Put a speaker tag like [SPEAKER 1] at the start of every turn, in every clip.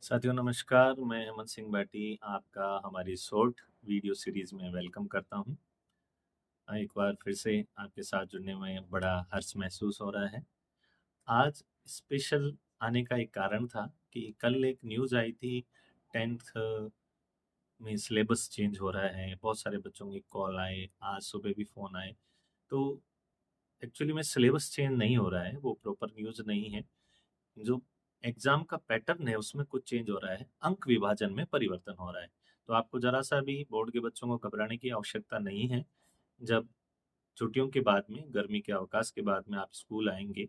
[SPEAKER 1] साथियों नमस्कार, मैं हेमंत सिंह बाटी आपका हमारी शॉर्ट वीडियो सीरीज़ में वेलकम करता हूँ। एक बार फिर से आपके साथ जुड़ने में बड़ा हर्ष महसूस हो रहा है। आज स्पेशल आने का एक कारण था कि कल एक न्यूज़ आई थी 10th में सिलेबस चेंज हो रहा है, बहुत सारे बच्चों के कॉल आए, आज सुबह भी फ़ोन आए। तो एक्चुअली में सिलेबस चेंज नहीं हो रहा है, वो प्रॉपर न्यूज़ नहीं है। जो एग्जाम का पैटर्न है उसमें कुछ चेंज हो रहा है, अंक विभाजन में परिवर्तन हो रहा है। तो आपको ज़रा-सा भी बोर्ड के बच्चों को घबराने की आवश्यकता नहीं है। जब छुट्टियों के बाद में, गर्मी के अवकाश के बाद में आप स्कूल आएँगे,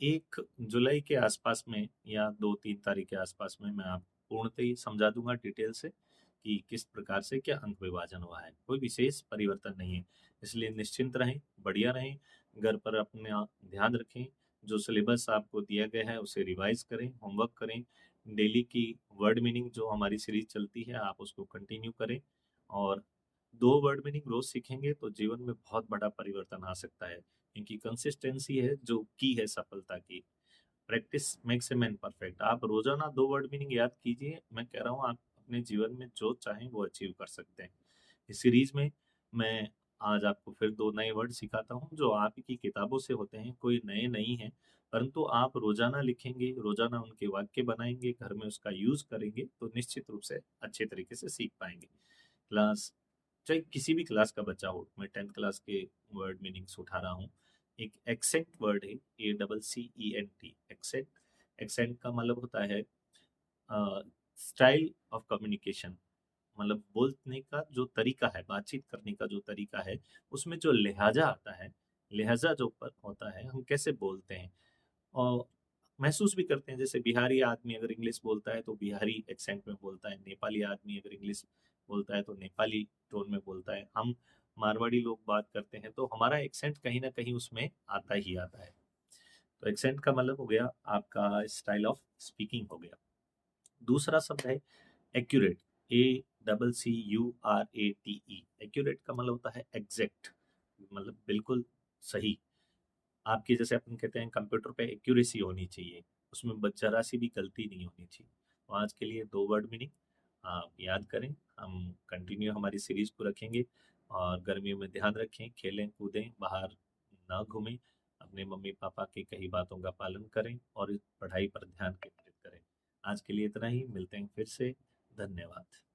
[SPEAKER 1] 1 जुलाई के आसपास में या 2-3 तारीख के आसपास में मैं आपको पूर्णतः ही समझा दूँगा डिटेल से कि किस प्रकार से क्या अंक विभाजन हुआ है। कोई विशेष परिवर्तन नहीं है, इसलिए निश्चिंत रहें, बढ़िया रहें, घर पर अपना ध्यान रखें, जो सिलेबस आपको दिया गया है उसे रिवाइज़ करें, होमवर्क करें, डेली की वर्ड मीनिंग जो हमारी सीरीज़ चलती है आप उसको कंटिन्यू करें और 2 वर्ड मीनिंग रोज़ सीखेंगे तो जीवन में बहुत बड़ा परिवर्तन आ सकता है। क्योंकि कंसिस्टेंसी है जो की है सफलता की। Practice makes a man perfect. आप रोज़ाना 2 वर्ड मीनिंग याद कीजिए, मैं कह रहा हूँ आप अपने जीवन में जो चाहें वो अचीव कर सकते हैं। इस सीरीज़ में मैं आज आपको फिर 2 नए वर्ड सिखाता हूँ जो आप ही की किताबों से होते हैं, कोई नए नहीं हैं, परंतु आप रोज़ाना लिखेंगे, रोज़ाना उनके वाक्य बनाएँगे, घर में उसका यूज़ करेंगे, तो निश्चित रूप से अच्छे तरीके से सीख पाएँगे। क्लास चाहे किसी भी क्लास का बच्चा हो, मैं 10th क्लास के वर्ड मीनिंग्स उठा रहा हूँ। एक एक्सेंट वर्ड है, ACCENT एक्सेंट। एक्सेंट का मतलब होता है स्टाइल ऑफ कम्युनिकेशन, मतलब बोलने का जो तरीका है, बातचीत करने का जो तरीका है, उसमें जो लहज़ा आता है, लहज़ा जो प होता है, हम कैसे बोलते हैं और महसूस भी करते हैं। जैसे बिहारी आदमी अगर इंग्लिश बोलता है, तो बिहारी एक्सेंट में बोलता है, नेपाली आदमी अगर इंग्लिश बोलता है, तो नेपाली टोन में बोलता है। हम मारवाड़ी लोग बात करते हैं, तो हमारा एक्सेंट कहीं न कहीं उसमें आता ही आता है। तो एक्सेंट का मतलब हो गया आपका स्टाइल ऑफ स्पीकिंग हो गया। दूसरा शब्द है एक्यूरेट, ACCURATE। एक्यूरेट का मतलब होता है एग्ज़ैक्ट, मतलब बिल्कुल सही। आपके जैसे अपन कहते हैं कंप्यूटर पे एक्यूरेसी होनी चाहिए, उसमें ज़रा-सी भी गलती नहीं होनी चाहिए। तो आज के लिए 2 वर्ड मीनिंग आप याद करें, हम कंटिन्यू हमारी सीरीज़ को रखेंगे और गर्मियों में ध्यान रखें, खेलें, कूदें, बाहर ना घूमें, अपने मम्मी-पापा की कही बातों का पालन करें और पढ़ाई पर ध्यान केंद्रित करें। आज के लिए इतना ही, मिलते हैं फिर से, धन्यवाद।